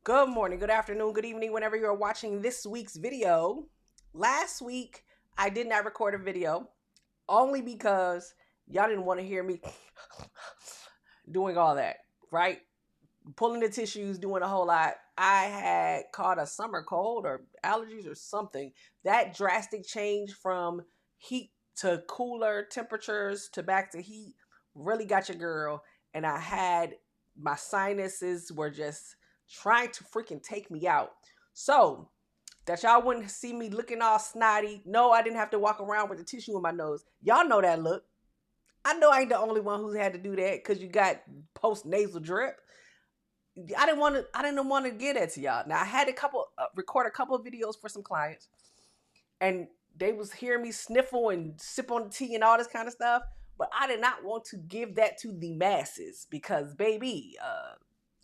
Good morning, good afternoon, good evening, whenever you're watching this week's video. Last week, I did not record a video only because y'all didn't want to hear me doing all that, right? Pulling the tissues, doing a whole lot. I had caught a summer cold or allergies or something. That drastic change from heat to cooler temperatures to back to heat really got your girl. And I had my sinuses were just trying to freaking take me out. So that y'all wouldn't see me looking all snotty. No, I didn't have to walk around with the tissue in my nose. Y'all know that look. I know I ain't the only one who's had to do that because you got post nasal drip. I didn't want to get that to y'all. Now I had record a couple of videos for some clients, and they was hearing me sniffle and sip on the tea and all this kind of stuff. But I did not want to give that to the masses because, baby,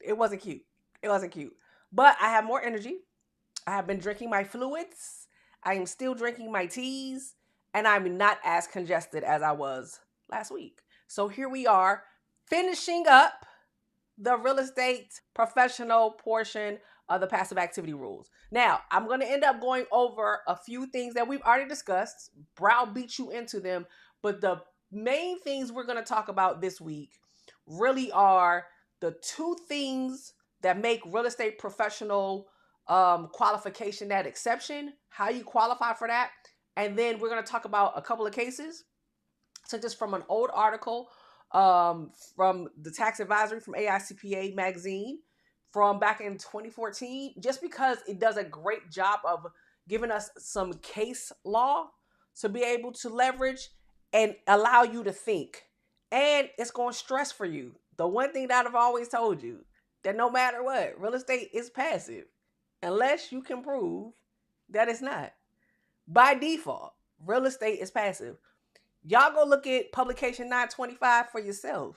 it wasn't cute. It wasn't cute. But I have more energy. I have been drinking my fluids. I am still drinking my teas, and I'm not as congested as I was last week. So here we are, finishing up the real estate professional portion of the passive activity rules. Now, I'm going to end up going over a few things that we've already discussed, browbeat you into them, but the main things we're going to talk about this week really are the two things that make real estate professional qualification that exception, how you qualify for that, and then we're going to talk about a couple of cases. So just from an old article from the tax advisory from AICPA magazine from back in 2014, just because it does a great job of giving us some case law to be able to leverage and allow you to think. And it's going to stress for you. The one thing that I've always told you, that no matter what, real estate is passive unless you can prove that it's not. By default, real estate is passive. Y'all go look at publication 925 for yourself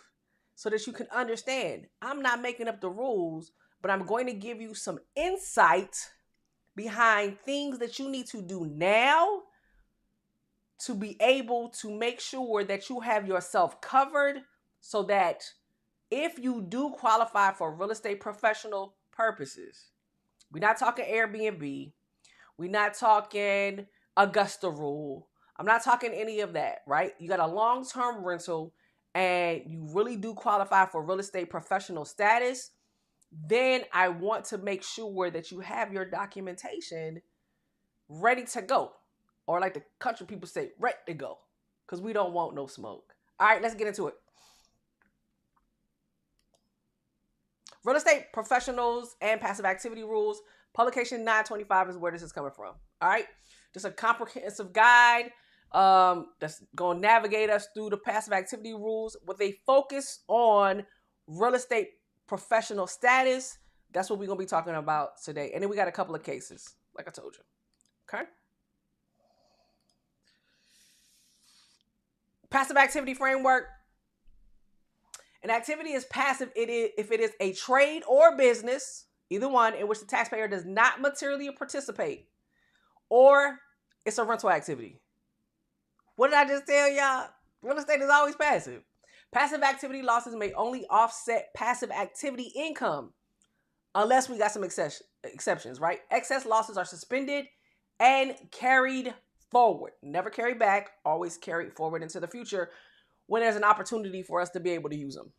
so that you can understand. I'm not making up the rules, but I'm going to give you some insight behind things that you need to do now to be able to make sure that you have yourself covered so that if you do qualify for real estate professional purposes, we're not talking Airbnb, we're not talking Augusta rule, I'm not talking any of that, right? You got a long-term rental and you really do qualify for real estate professional status, then I want to make sure that you have your documentation ready to go. Or like the country people say, ready to go. Because we don't want no smoke. All right, let's get into it. Real estate professionals and passive activity rules. Publication 925 is where this is coming from. All right, just a comprehensive guide that's going to navigate us through the passive activity rules with a focus on real estate professional status. That's what we're going to be talking about today. And then we got a couple of cases, like I told you. Okay. Passive activity framework. An activity is passive if it is a trade or business, either one, in which the taxpayer does not materially participate, or it's a rental activity. What did I just tell y'all? Real estate is always passive. Passive activity losses may only offset passive activity income unless we got some exceptions, right? Excess losses are suspended and carried forward. Never carry back, always carried forward into the future when there's an opportunity for us to be able to use them.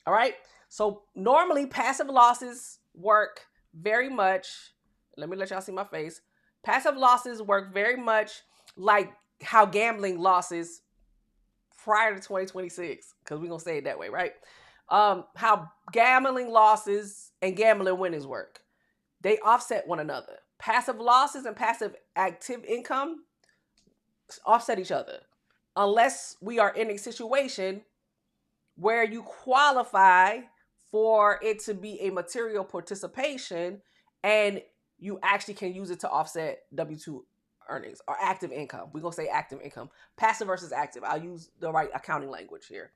All right? So normally passive losses work very much, let me let y'all see my face. Passive losses work very much like how gambling losses prior to 2026, because we're going to say it that way, right? How gambling losses and gambling winnings work. They offset one another. Passive losses and passive active income offset each other. Unless we are in a situation where you qualify for it to be a material participation and you actually can use it to offset W-2 earnings or active income. We're going to say active income. Passive versus active. I'll use the right accounting language here.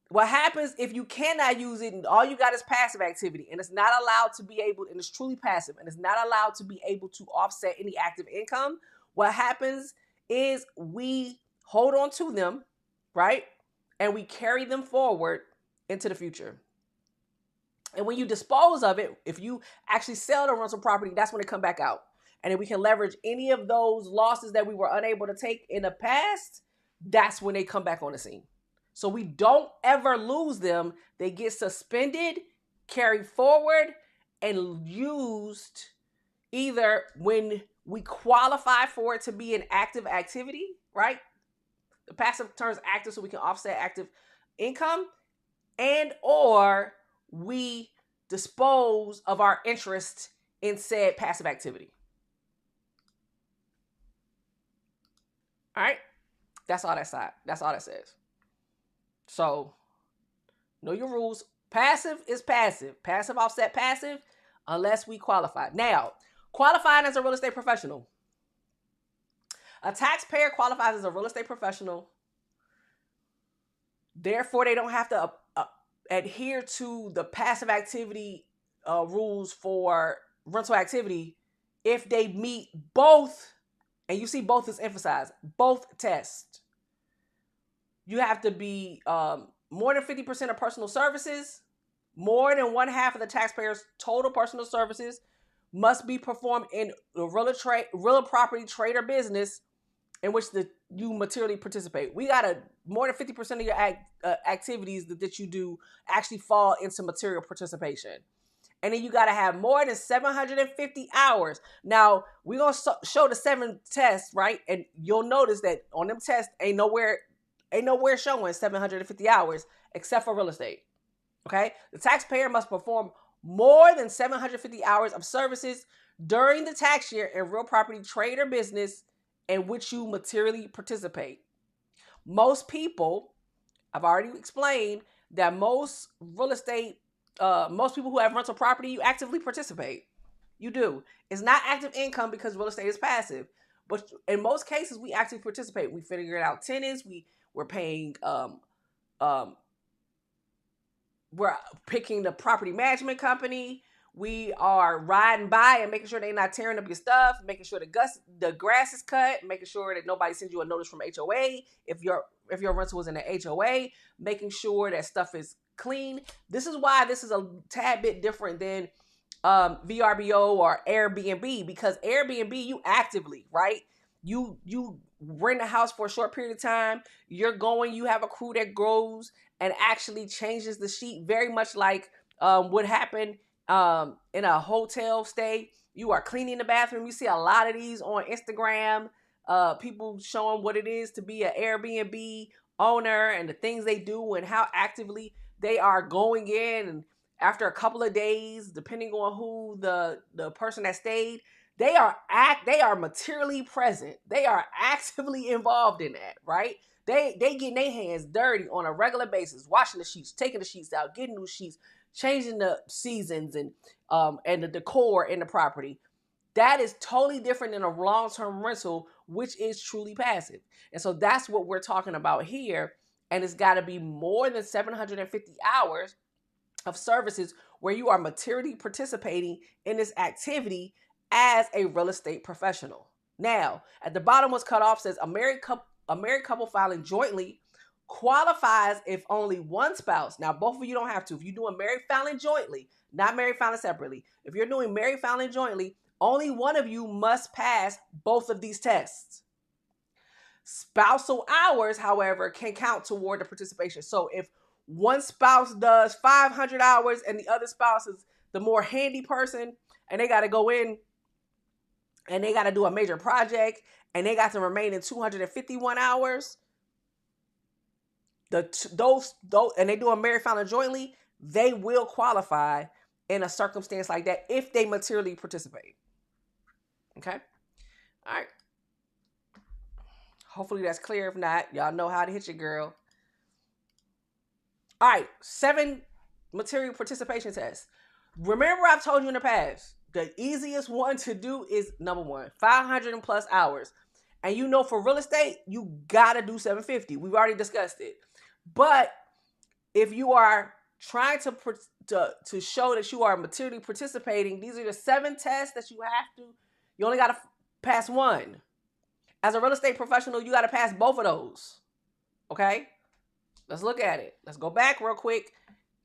What happens if you cannot use it and all you got is passive activity and it's not allowed to be able, and it's truly passive, and it's not allowed to be able to offset any active income? What happens is we hold on to them, right? And we carry them forward into the future. And when you dispose of it, if you actually sell the rental property, that's when it come back out. And if we can leverage any of those losses that we were unable to take in the past, that's when they come back on the scene. So we don't ever lose them. They get suspended, carried forward, and used either when we qualify for it to be an active activity, right? The passive turns active so we can offset active income, and or we dispose of our interest in said passive activity. All right? That's all that side. That's all that says. So, know your rules. Passive is passive. Passive offset passive unless we qualify. Now, qualifying as a real estate professional. A taxpayer qualifies as a real estate professional. Therefore, they don't have to adhere to the passive activity rules for rental activity if they meet both, and you see both is emphasized, both tests. You have to be more than 50% of personal services, more than 1/2 of the taxpayer's total personal services must be performed in the real property trade or business in which you materially participate. We got more than 50% of your activities that you do actually fall into material participation. And then you got to have more than 750 hours. Now, we're going to show the 7 tests, right? And you'll notice that on them tests, ain't nowhere showing 750 hours except for real estate. Okay? The taxpayer must perform more than 750 hours of services during the tax year in real property trade or business in which you materially participate. Most people, I've already explained that most real estate, most people who have rental property, you actively participate. You do. It's not active income because real estate is passive. But in most cases, we actively participate. We figure out tenants. We're paying, we're picking the property management company. We are riding by and making sure they're not tearing up your stuff, making sure the grass is cut, making sure that nobody sends you a notice from HOA if your rental was in the HOA, making sure that stuff is clean. This is why this is a tad bit different than VRBO or Airbnb, because Airbnb, you actively, right? You rent a house for a short period of time. You have a crew that goes and actually changes the sheet, very much like what happened in a hotel stay. You are cleaning the bathroom. You see a lot of these on Instagram, people showing what it is to be an Airbnb owner and the things they do and how actively they are going in. And after a couple of days, depending on who the person that stayed, they are materially present. They are actively involved in that, right? They getting their hands dirty on a regular basis, washing the sheets, taking the sheets out, getting new sheets, changing the seasons and the decor in the property. That is totally different than a long-term rental, which is truly passive. And so that's what we're talking about here. And it's got to be more than 750 hours of services where you are materially participating in this activity as a real estate professional. Now, at the bottom what's cut off says a married couple filing jointly qualifies if only one spouse. Now, both of you don't have to. If you're doing married filing jointly, not married filing separately. If you're doing married filing jointly, only one of you must pass both of these tests. Spousal hours, however, can count toward the participation. So if one spouse does 500 hours and the other spouse is the more handy person and they got to go in and they got to do a major project and they got to remain in 251 hours, those and they do a married filing jointly, they will qualify in a circumstance like that if they materially participate. Okay? All right. Hopefully that's clear. If not, y'all know how to hit your girl. All right, 7 material participation tests. Remember, I've told you in the past, the easiest one to do is number 1, 500 plus hours. And you know, for real estate, you gotta do 750. We've already discussed it. But if you are trying to show that you are materially participating, these are the 7 tests that you have to. You only gotta pass one. As a real estate professional, you gotta pass both of those. Okay? Let's look at it. Let's go back real quick.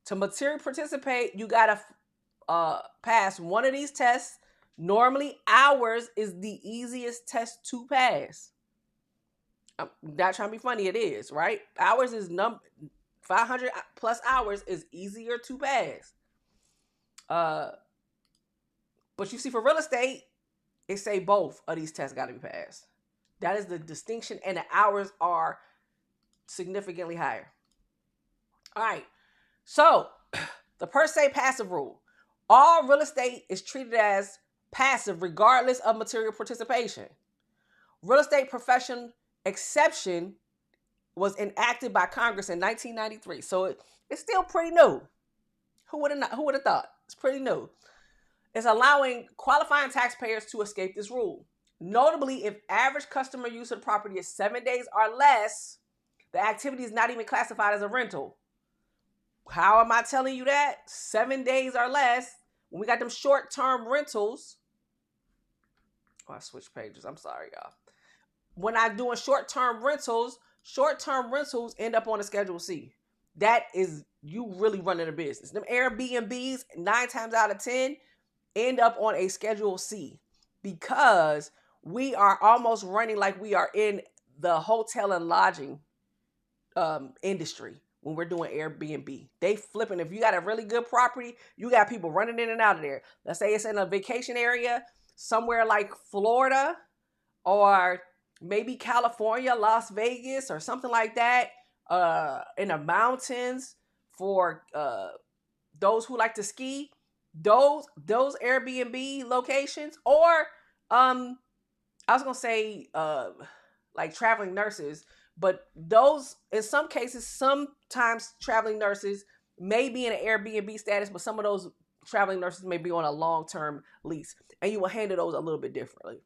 To materially participate, you got to pass one of these tests. Normally, hours is the easiest test to pass. I'm not trying to be funny. It is, right? Hours is 500 plus hours is easier to pass. But you see, for real estate, it say both of these tests got to be passed. That is the distinction, and the hours are significantly higher. All right. So, the per se passive rule. All real estate is treated as passive regardless of material participation. Real estate profession exception was enacted by Congress in 1993. So it's still pretty new. Who would have thought? It's pretty new. It's allowing qualifying taxpayers to escape this rule. Notably, if average customer use of the property is 7 days or less, the activity is not even classified as a rental. How am I telling you that? 7 days or less. When we got them short-term rentals. Oh, I switched pages. I'm sorry, y'all. When I'm doing short-term rentals end up on a Schedule C. That is you really running a business. Them Airbnbs, 9 times out of 10, end up on a Schedule C because we are almost running like we are in the hotel and lodging industry when we're doing Airbnb. They flipping. If you got a really good property, you got people running in and out of there. Let's say it's in a vacation area, somewhere like Florida or maybe California, Las Vegas, or something like that, in the mountains for those who like to ski. Those Airbnb locations, or I was gonna say like traveling nurses, but those in some cases, sometimes traveling nurses may be in an Airbnb status, but some of those traveling nurses may be on a long-term lease, and you will handle those a little bit differently.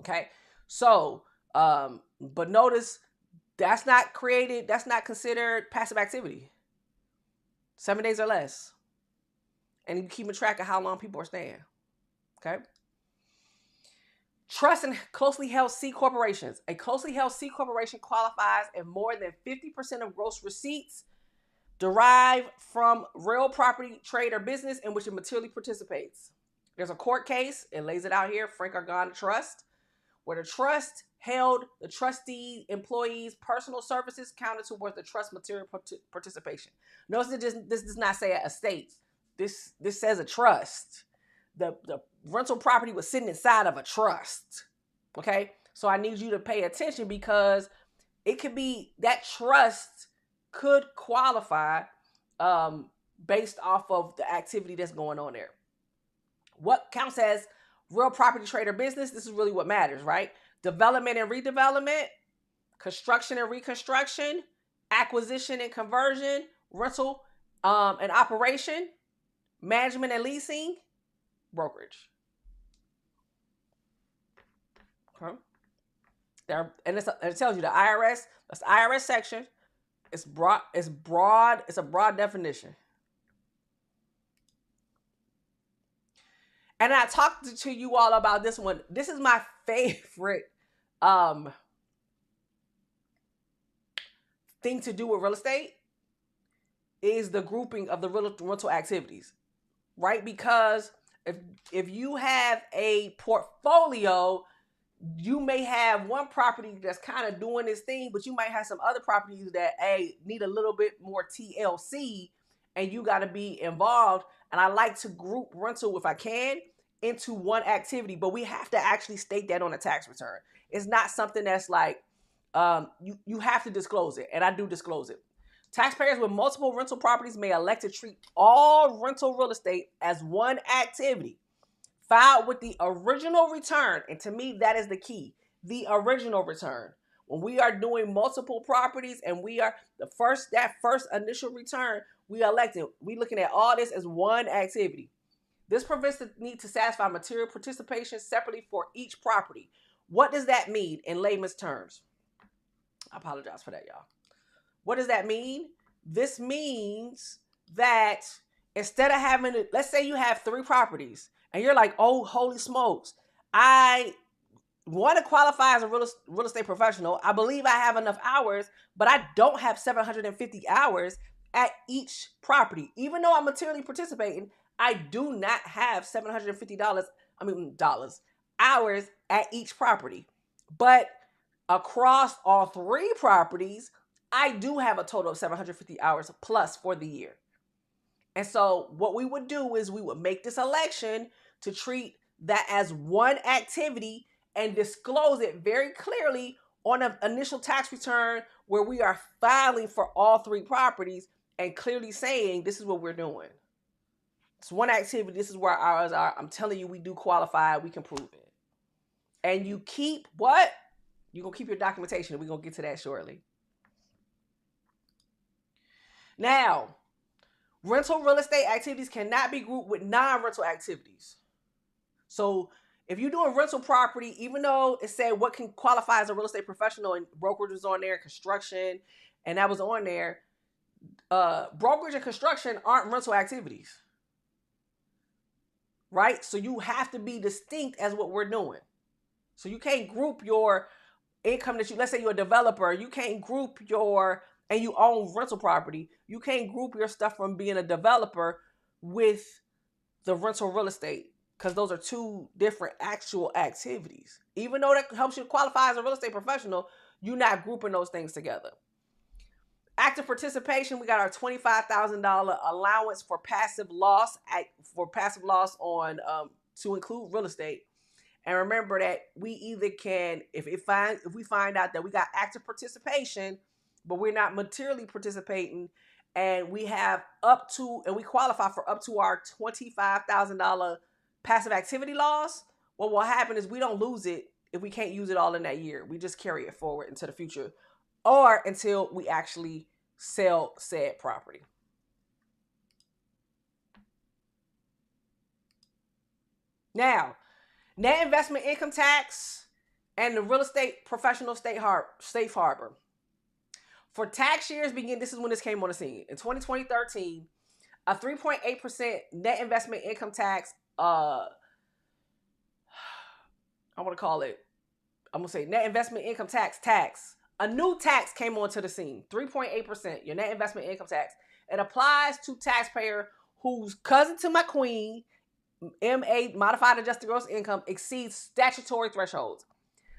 Okay, so but notice that's not considered passive activity. 7 days or less. And you keeping track of how long people are staying. Okay. Trust and closely held C corporations. A closely held C corporation qualifies if more than 50% of gross receipts derive from real property, trade, or business in which it materially participates. There's a court case, it lays it out here, Frank Argana Trust, where the trust held the trustee employees' personal services counted towards the trust material participation. Notice this does not say estate. This says a trust. The rental property was sitting inside of a trust. Okay? So I need you to pay attention because it could be that trust could qualify based off of the activity that's going on there. What counts as real property, trade, or business? This is really what matters, right? Development and redevelopment, construction and reconstruction, acquisition and conversion, rental and operation, management and leasing, brokerage. Okay. There, and it tells you the IRS. That's the IRS section. It's broad. It's a broad definition. And I talked to you all about this one. This is my favorite thing to do with real estate is the grouping of the rental activities, right? Because if you have a portfolio, you may have one property that's kind of doing this thing, but you might have some other properties that need a little bit more TLC, and you got to be involved. And I like to group rental, if I can, into one activity, but we have to actually state that on a tax return. It's not something that's like, you have to disclose it, and I do disclose it. Taxpayers with multiple rental properties may elect to treat all rental real estate as one activity, filed with the original return. And to me, that is the key, the original return. When we are doing multiple properties and we are that first initial return, we looking at all this as one activity. This prevents the need to satisfy material participation separately for each property. What does that mean in layman's terms? I apologize for that, y'all. What does that mean? This means that instead of having, let's say you have 3 properties and you're like, oh, holy smokes, I want to qualify as a real estate professional. I believe I have enough hours, but I don't have 750 hours. at each property. Even though I'm materially participating, I do not have $750, hours at each property. But across all 3 properties, I do have a total of 750 hours plus for the year. And so what we would do is we would make this election to treat that as one activity and disclose it very clearly on an initial tax return where we are filing for all 3 properties and clearly saying this is what we're doing. It's one activity. This is where ours are. I'm telling you, we do qualify. We can prove it. And you keep what? You're going to keep your documentation. We're going to get to that shortly. Now, rental real estate activities cannot be grouped with non-rental activities. So if you're doing rental property, even though it said what can qualify as a real estate professional, and brokerage was on there, construction, and that was on there, brokerage and construction aren't rental activities. Right? So you have to be distinct as what we're doing. So you can't group your income that let's say you're a developer, you can't group and you own rental property, you can't group your stuff from being a developer with the rental real estate, because those are 2 different actual activities. Even though that helps you qualify as a real estate professional, you're not grouping those things together. Active participation, we got our $25,000 allowance for passive loss on to include real estate. And remember that we either can, if we find out that we got active participation, but we're not materially participating, and we qualify for up to our $25,000 passive activity loss, what will happen is we don't lose it if we can't use it all in that year. We just carry it forward into the future or until we actually sell said property. Now, net investment income tax and the real estate professional safe harbor. For tax years this is when this came on the scene. In 2013, a 3.8% net investment income tax, I'm going to say net investment income tax. A new tax came onto the scene, 3.8%, your net investment income tax. It applies to taxpayer whose cousin to my queen, MA, modified adjusted gross income, exceeds statutory thresholds.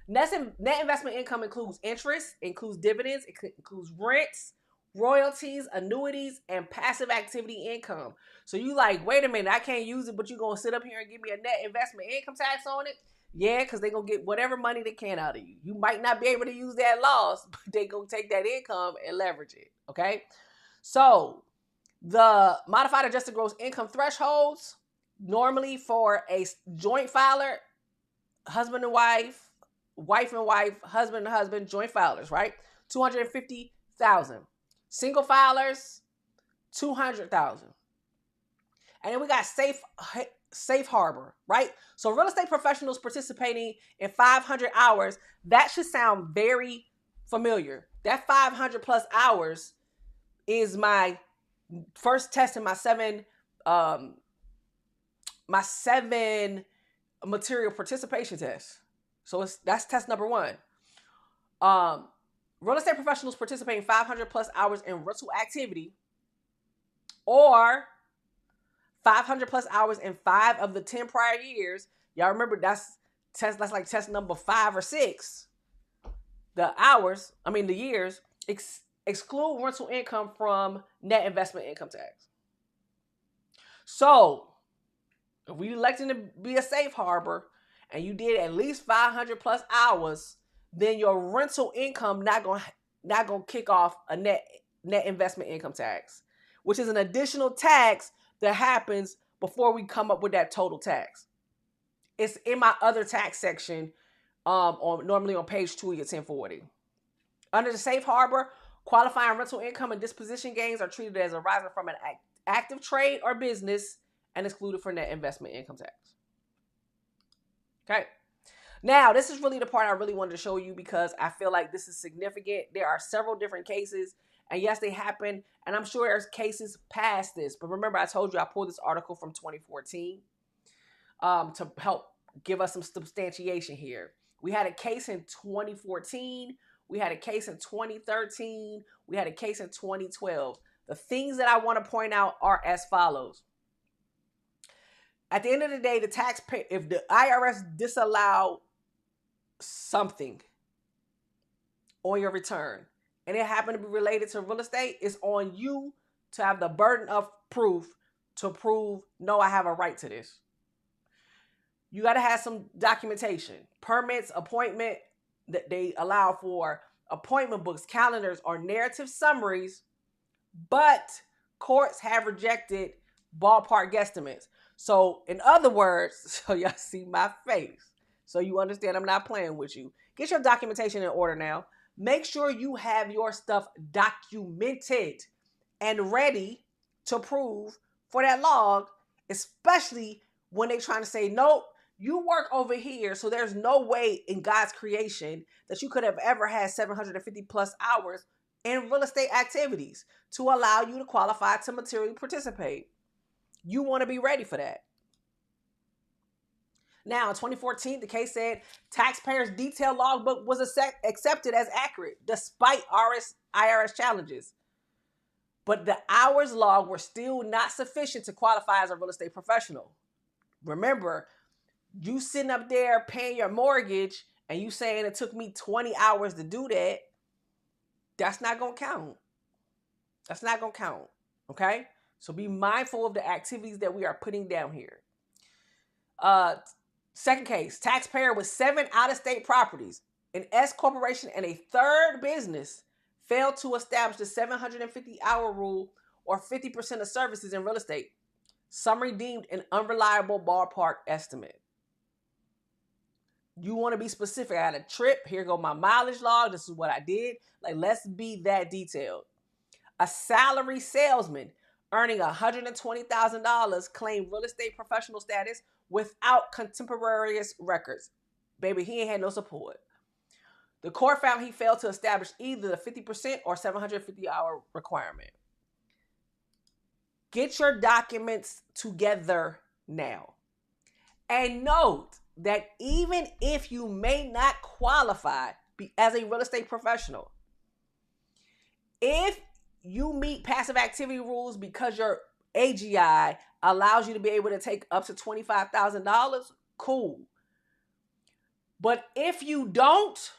Net investment income includes interest, includes dividends, it includes rents, royalties, annuities, and passive activity income. So you like, wait a minute, I can't use it, but you're going to sit up here and give me a net investment income tax on it? Yeah, because they're going to get whatever money they can out of you. You might not be able to use that loss, but they're going to take that income and leverage it, okay? So the modified adjusted gross income thresholds, normally for a joint filer, husband and wife, wife and wife, husband and husband, joint filers, right? $250,000. Single filers, $200,000. And then we got safe harbor, right? So real estate professionals participating in 500 hours, that should sound very familiar. That 500 plus hours is my first test in my 7 material participation tests. So that's test number 1. Real estate professionals participating 500 plus hours in rental activity, or 500 plus hours in 5 of the 10 prior years. Y'all remember that's like test number 5 or 6. The years exclude rental income from net investment income tax. So if we elected to be a safe harbor and you did at least 500 plus hours, then your rental income not gonna kick off a net investment income tax, which is an additional tax that happens before we come up with that total tax. It's in my other tax section, normally on page 2 of your 1040. Under the safe harbor, qualifying rental income and disposition gains are treated as arising from an active trade or business and excluded for net investment income tax. Okay. Now, this is really the part I really wanted to show you because I feel like this is significant. There are several different cases, and yes, they happen, and I'm sure there's cases past this. But remember, I told you I pulled this article from 2014 to help give us some substantiation here. We had a case in 2014. We had a case in 2013. We had a case in 2012. The things that I want to point out are as follows. At the end of the day, the taxpayer, if the IRS disallow something on your return and it happened to be related to real estate, it's on you to have the burden of proof to prove, no, I have a right to this. You got to have some documentation, permits, appointment that they allow for, appointment books, calendars, or narrative summaries, but courts have rejected ballpark guesstimates. So in other words, so y'all see my face, so you understand I'm not playing with you. Get your documentation in order now. Make sure you have your stuff documented and ready to prove for that log, especially when they're trying to say, nope, you work over here, so there's no way in God's creation that you could have ever had 750 plus hours in real estate activities to allow you to qualify to materially participate. You want to be ready for that. Now, in 2014, the case said taxpayers' detailed logbook was accepted as accurate despite IRS challenges. But the hours log were still not sufficient to qualify as a real estate professional. Remember, you sitting up there paying your mortgage and you saying it took me 20 hours to do that, that's not going to count. That's not going to count, okay? So be mindful of the activities that we are putting down here. Second case, taxpayer with 7 out-of-state properties, an S corporation, and a third business failed to establish the 750-hour rule or 50% of services in real estate. Summary deemed an unreliable ballpark estimate. You want to be specific. I had a trip. Here go my mileage log. This is what I did. Like, let's be that detailed. A salary salesman earning $120,000 claimed real estate professional status without contemporaneous records. Baby, he ain't had no support. The court found he failed to establish either the 50% or 750-hour requirement. Get your documents together now. And note that even if you may not qualify as a real estate professional, if you meet passive activity rules because your AGI allows you to be able to take up to $25,000, cool. But if you don't,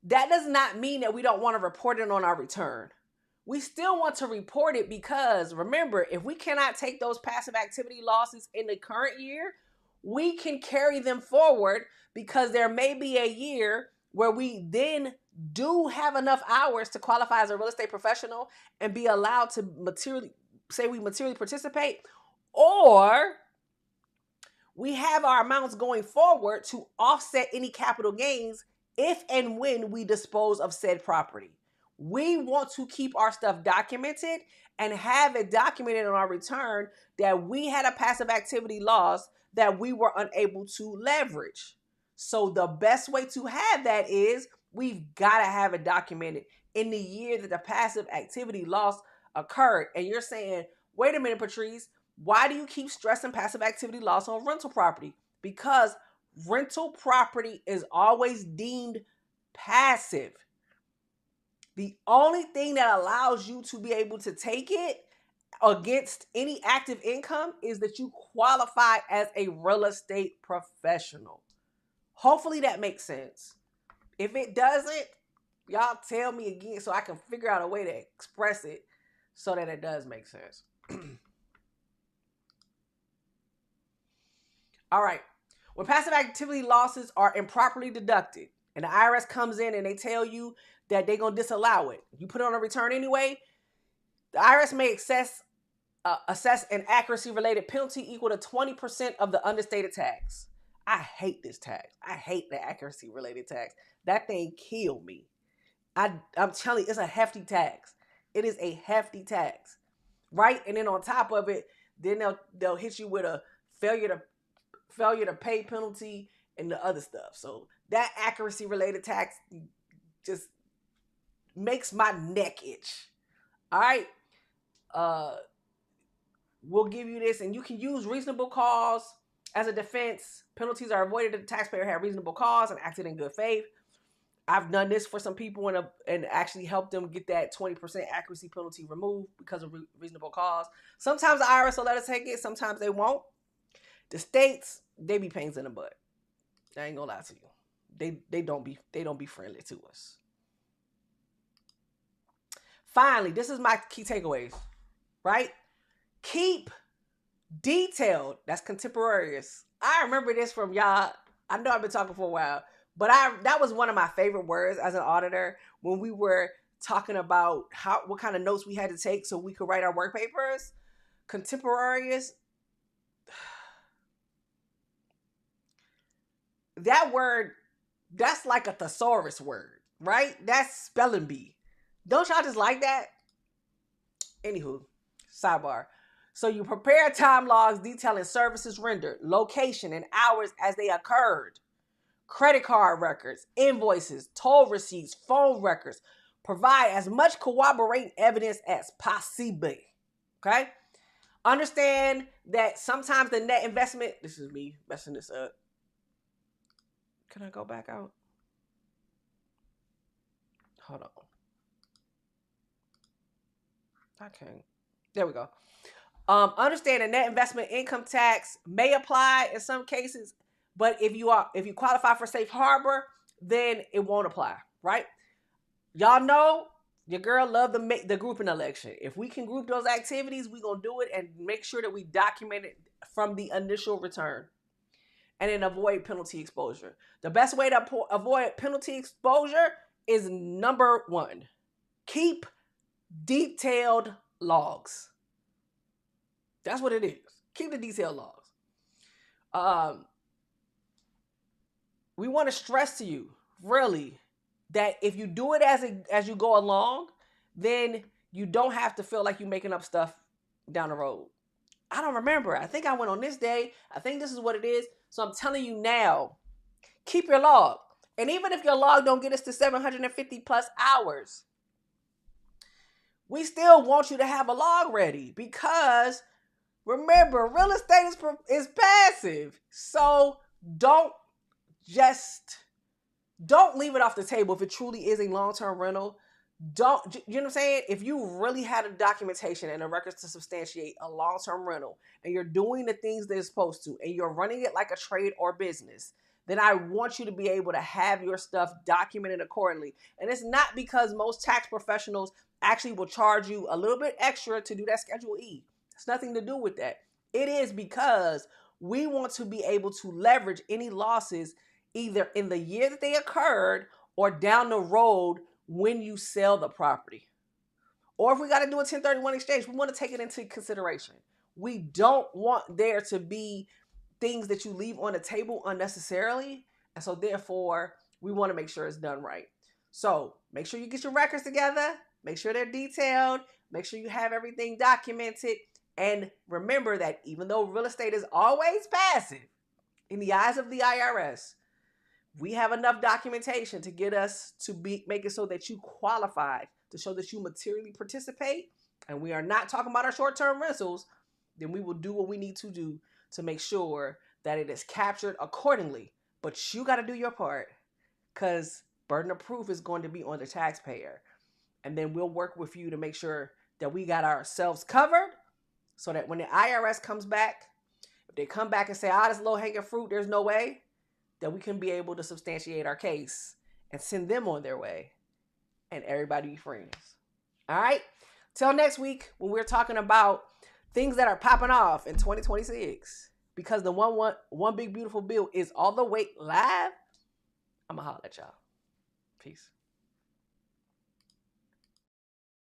that does not mean that we don't want to report it on our return. We still want to report it because, remember, if we cannot take those passive activity losses in the current year, we can carry them forward because there may be a year where we then do have enough hours to qualify as a real estate professional and be allowed to materially participate, or we have our amounts going forward to offset any capital gains if and when we dispose of said property. We want to keep our stuff documented and have it documented on our return that we had a passive activity loss that we were unable to leverage. So the best way to have that is we've got to have it documented in the year that the passive activity loss occurred. And you're saying, wait a minute, Patrice, why do you keep stressing passive activity loss on rental property? Because rental property is always deemed passive. The only thing that allows you to be able to take it against any active income is that you qualify as a real estate professional. Hopefully that makes sense. If it doesn't, y'all tell me again so I can figure out a way to express it so that it does make sense. All right. When passive activity losses are improperly deducted and the IRS comes in and they tell you that they're going to disallow it, you put it on a return anyway, the IRS may assess an accuracy-related penalty equal to 20% of the understated tax. I hate this tax. I hate the accuracy-related tax. That thing killed me. I'm telling you, it's a hefty tax. It is a hefty tax, right? And then on top of it, then they'll hit you with a failure to pay penalty and the other stuff. So that accuracy-related tax just makes my neck itch. All right. We'll give you this, and you can use reasonable cause as a defense. Penalties are avoided if the taxpayer had reasonable cause and acted in good faith. I've done this for some people and actually helped them get that 20% accuracy penalty removed because of reasonable cause. Sometimes the IRS will let us take it. Sometimes they won't. The states, they be pains in the butt. I ain't gonna lie to you. They don't be friendly to us. Finally, this is my key takeaways, right? Keep detailed. That's contemporaneous. I remember this from y'all. I know I've been talking for a while, but that was one of my favorite words as an auditor when we were talking about what kind of notes we had to take so we could write our work papers. Contemporaneous. That word, that's like a thesaurus word, right? That's spelling bee. Don't y'all just like that? Anywho, sidebar. So you prepare time logs detailing services rendered, location, and hours as they occurred. Credit card records, invoices, toll receipts, phone records. Provide as much corroborating evidence as possible. Okay? Understand that sometimes the net investment, this is me messing this up. Can I go back out? Hold on. I can't. There we go. Understand that net investment income tax may apply in some cases, but if you qualify for safe harbor, then it won't apply, right? Y'all know your girl love the grouping election. If we can group those activities, we gonna do it and make sure that we document it from the initial return, and then avoid penalty exposure. The best way to avoid penalty exposure is number 1, keep detailed logs. That's what it is. Keep the detailed logs. We want to stress to you, really, that if you do it as you go along, then you don't have to feel like you're making up stuff down the road. I don't remember. I think I went on this day. I think this is what it is. So I'm telling you now, keep your log. And even if your log don't get us to 750 plus hours, we still want you to have a log ready because remember, real estate is passive. So don't leave it off the table if it truly is a long-term rental. You know what I'm saying? If you really had a documentation and a records to substantiate a long-term rental and you're doing the things they're supposed to and you're running it like a trade or business, then I want you to be able to have your stuff documented accordingly. And it's not because most tax professionals actually will charge you a little bit extra to do that Schedule E. It's nothing to do with that. It is because we want to be able to leverage any losses either in the year that they occurred or down the road when you sell the property. Or if we got to do a 1031 exchange, we want to take it into consideration. We don't want there to be things that you leave on the table unnecessarily. And so therefore, we want to make sure it's done right. So make sure you get your records together. Make sure they're detailed. Make sure you have everything documented. And remember that even though real estate is always passive in the eyes of the IRS, we have enough documentation to get us to make it so that you qualify, to show that you materially participate. And we are not talking about our short-term rentals. Then we will do what we need to do to make sure that it is captured accordingly. But you got to do your part because burden of proof is going to be on the taxpayer. And then we'll work with you to make sure that we got ourselves covered so that when the IRS comes back, if they come back and say, this low-hanging fruit, there's no way, that we can be able to substantiate our case and send them on their way and everybody be friends. All right? Till next week when we're talking about things that are popping off in 2026 because the one big beautiful bill is all the way live. I'm going to holler at y'all. Peace.